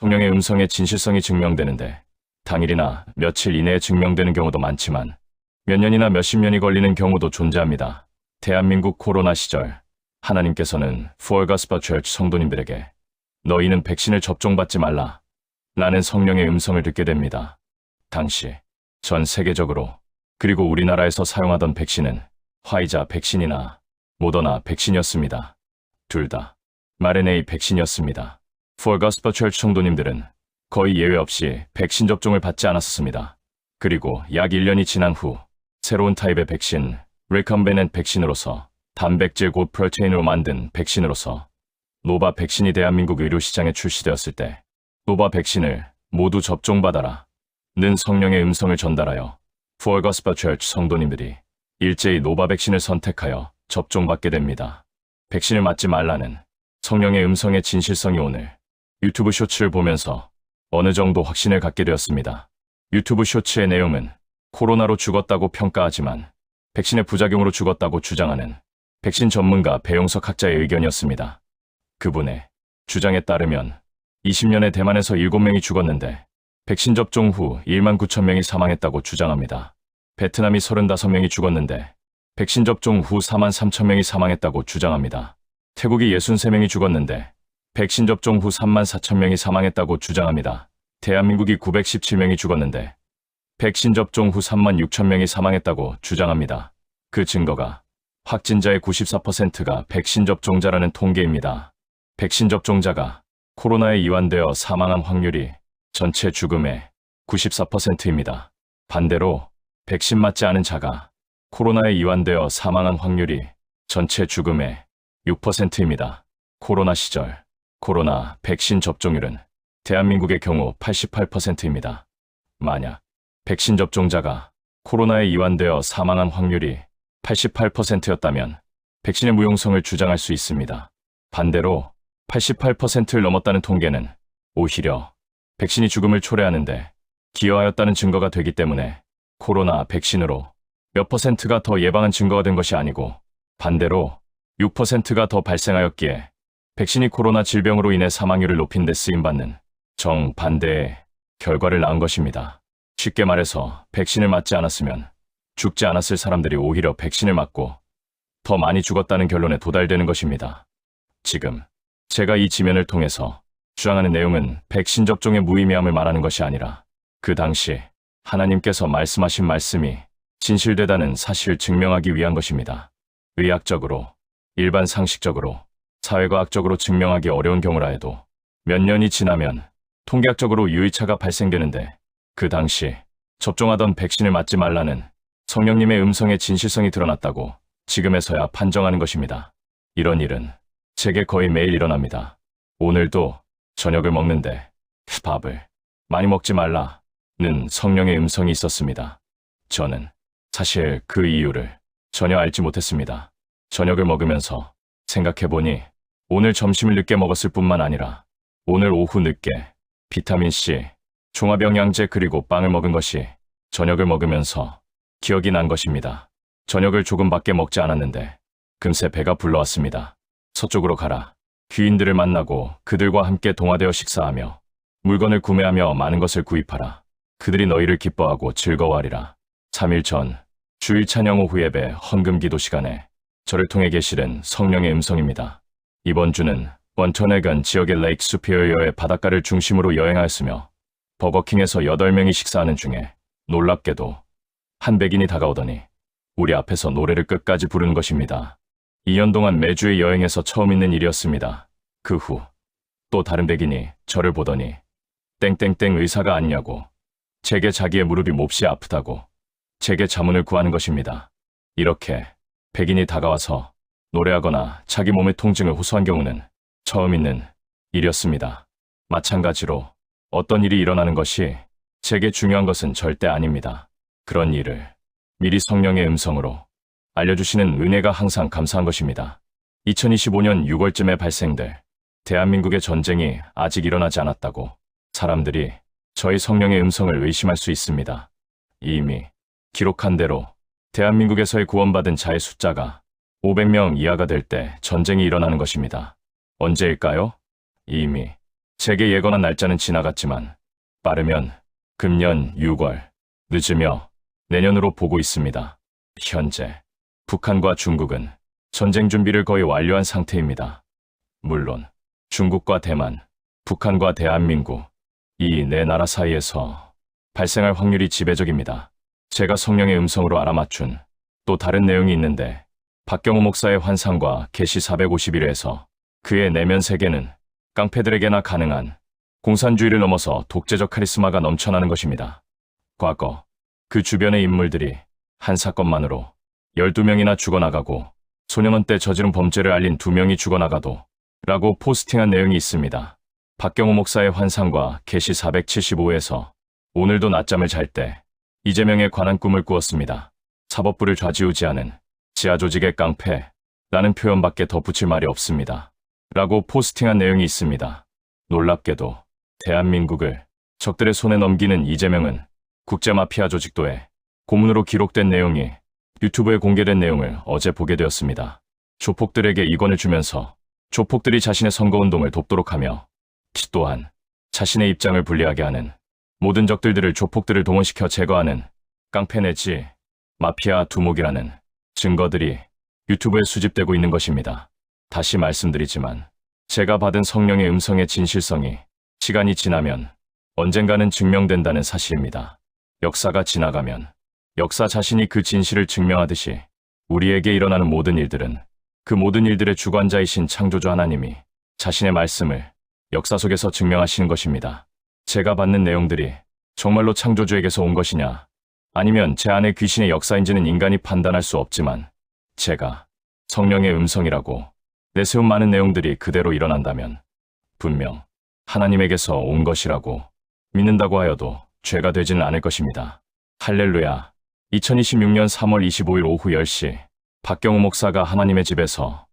성령의 음성의 진실성이 증명되는데 당일이나 며칠 이내에 증명되는 경우도 많지만 몇 년이나 몇십 년이 걸리는 경우도 존재합니다. 대한민국 코로나 시절 하나님께서는 Full Gospel Church 성도님들에게 너희는 백신을 접종받지 말라 라는 성령의 음성을 듣게 됩니다. 당시 전 세계적으로 그리고 우리나라에서 사용하던 백신은 화이자 백신이나 모더나 백신이었습니다. 둘 다 mRNA 백신이었습니다. Full Gospel Church 성도님들은 거의 예외 없이 백신 접종을 받지 않았습니다. 그리고 약 1년이 지난 후 새로운 타입의 백신, 리컴비넨트 백신으로서 단백질 곧 프로테인으로 만든 백신으로서 노바 백신이 대한민국 의료시장에 출시되었을 때 노바 백신을 모두 접종받아라 는 성령의 음성을 전달하여 Full Gospel Church 성도님들이 일제히 노바 백신을 선택하여 접종받게 됩니다. 백신을 맞지 말라는 성령의 음성의 진실성이 오늘 유튜브 쇼츠를 보면서 어느 정도 확신을 갖게 되었습니다. 유튜브 쇼츠의 내용은 코로나로 죽었다고 평가하지만 백신의 부작용으로 죽었다고 주장하는 백신 전문가 배용석 학자의 의견이었습니다. 그분의 주장에 따르면 20년에 대만에서 7명이 죽었는데 백신 접종 후 1만 9천 명이 사망했다고 주장합니다. 베트남이 35명이 죽었는데 백신 접종 후 4만 3천 명이 사망했다고 주장합니다. 태국이 63명이 죽었는데 백신 접종 후 3만 4천 명이 사망했다고 주장합니다. 대한민국이 917명이 죽었는데 백신 접종 후 3만 6천 명이 사망했다고 주장합니다. 그 증거가 확진자의 94%가 백신 접종자라는 통계입니다. 백신 접종자가 코로나에 이완되어 사망한 확률이 전체 죽음의 94%입니다. 반대로 백신 맞지 않은 자가 코로나에 이완되어 사망한 확률이 전체 죽음의 6%입니다. 코로나 시절 코로나 백신 접종률은 대한민국의 경우 88%입니다. 만약 백신 접종자가 코로나에 이완되어 사망한 확률이 88%였다면 백신의 무용성을 주장할 수 있습니다. 반대로 88%를 넘었다는 통계는 오히려 백신이 죽음을 초래하는데 기여하였다는 증거가 되기 때문에 코로나 백신으로 몇 퍼센트가 더 예방한 증거가 된 것이 아니고 반대로 6%가 더 발생하였기에 백신이 코로나 질병으로 인해 사망률을 높인 데 쓰임받는 정반대의 결과를 낳은 것입니다. 쉽게 말해서 백신을 맞지 않았으면 죽지 않았을 사람들이 오히려 백신을 맞고 더 많이 죽었다는 결론에 도달되는 것입니다. 지금 제가 이 지면을 통해서 주장하는 내용은 백신 접종의 무의미함을 말하는 것이 아니라 그 당시 하나님께서 말씀하신 말씀이 진실되다는 사실을 증명하기 위한 것입니다. 의학적으로, 일반 상식적으로, 사회과학적으로 증명하기 어려운 경우라 해도 몇 년이 지나면 통계학적으로 유의차가 발생되는데 그 당시 접종하던 백신을 맞지 말라는 성령님의 음성의 진실성이 드러났다고 지금에서야 판정하는 것입니다. 이런 일은 제게 거의 매일 일어납니다. 오늘도 저녁을 먹는데 밥을 많이 먹지 말라는 성령의 음성이 있었습니다. 저는 사실 그 이유를 전혀 알지 못했습니다. 저녁을 먹으면서 생각해보니 오늘 점심을 늦게 먹었을 뿐만 아니라 오늘 오후 늦게 비타민C, 종합영양제 그리고 빵을 먹은 것이 저녁을 먹으면서 기억이 난 것입니다. 저녁을 조금밖에 먹지 않았는데 금세 배가 불러왔습니다. 서쪽으로 가라. 귀인들을 만나고 그들과 함께 동화되어 식사하며 물건을 구매하며 많은 것을 구입하라. 그들이 너희를 기뻐하고 즐거워하리라. 3일 전 주일 찬양 오후 예배 헌금 기도 시간에 저를 통해 계시는 성령의 음성입니다. 이번 주는 원터네건 지역의 레이크 수피어리어의 바닷가를 중심으로 여행하였으며 버거킹에서 8명이 식사하는 중에 놀랍게도 한 백인이 다가오더니 우리 앞에서 노래를 끝까지 부르는 것입니다. 2년 동안 매주의 여행에서 처음 있는 일이었습니다. 그 후 또 다른 백인이 저를 보더니 땡땡땡 의사가 아니냐고 제게 자기의 무릎이 몹시 아프다고 제게 자문을 구하는 것입니다. 이렇게 백인이 다가와서 노래하거나 자기 몸의 통증을 호소한 경우는 처음 있는 일이었습니다. 마찬가지로 어떤 일이 일어나는 것이 제게 중요한 것은 절대 아닙니다. 그런 일을 미리 성령의 음성으로 알려주시는 은혜가 항상 감사한 것입니다. 2025년 6월쯤에 발생될 대한민국의 전쟁이 아직 일어나지 않았다고 사람들이 저희 성령의 음성을 의심할 수 있습니다. 이미 기록한 대로 대한민국에서의 구원받은 자의 숫자가 500명 이하가 될 때 전쟁이 일어나는 것입니다. 언제일까요? 이미 제게 예건한 날짜는 지나갔지만 빠르면 금년 6월, 늦으며 내년으로 보고 있습니다. 현재 북한과 중국은 전쟁 준비를 거의 완료한 상태입니다. 물론 중국과 대만, 북한과 대한민국 이 네 나라 사이에서 발생할 확률이 지배적입니다. 제가 성령의 음성으로 알아맞춘 또 다른 내용이 있는데 박경호 목사의 환상과 계시 451회에서 그의 내면 세계는 깡패들에게나 가능한 공산주의를 넘어서 독재적 카리스마가 넘쳐나는 것입니다. 과거 그 주변의 인물들이 한 사건만으로 12명이나 죽어나가고 소년원 때 저지른 범죄를 알린 2명이 죽어나가도 라고 포스팅한 내용이 있습니다. 박경호 목사의 환상과 계시 475에서 오늘도 낮잠을 잘 때 이재명에 관한 꿈을 꾸었습니다. 사법부를 좌지우지하는 지하조직의 깡패라는 표현밖에 덧붙일 말이 없습니다. 라고 포스팅한 내용이 있습니다. 놀랍게도 대한민국을 적들의 손에 넘기는 이재명은 국제마피아 조직도에 고문으로 기록된 내용이 유튜브에 공개된 내용을 어제 보게 되었습니다. 조폭들에게 이권을 주면서 조폭들이 자신의 선거운동을 돕도록 하며 또한 자신의 입장을 불리하게 하는 모든 적들을 조폭들을 동원시켜 제거하는 깡패 내지 마피아 두목이라는 증거들이 유튜브에 수집되고 있는 것입니다. 다시 말씀드리지만 제가 받은 성령의 음성의 진실성이 시간이 지나면 언젠가는 증명된다는 사실입니다. 역사가 지나가면 역사 자신이 그 진실을 증명하듯이 우리에게 일어나는 모든 일들은 그 모든 일들의 주관자이신 창조주 하나님이 자신의 말씀을 역사 속에서 증명하시는 것입니다. 제가 받는 내용들이 정말로 창조주에게서 온 것이냐 아니면 제 안의 귀신의 역사인지는 인간이 판단할 수 없지만 제가 성령의 음성이라고 내세운 많은 내용들이 그대로 일어난다면 분명 하나님에게서 온 것이라고 믿는다고 하여도 죄가 되지는 않을 것입니다. 할렐루야. 2026년 3월 25일 오후 10시 박경호 목사가 하나님의 집에서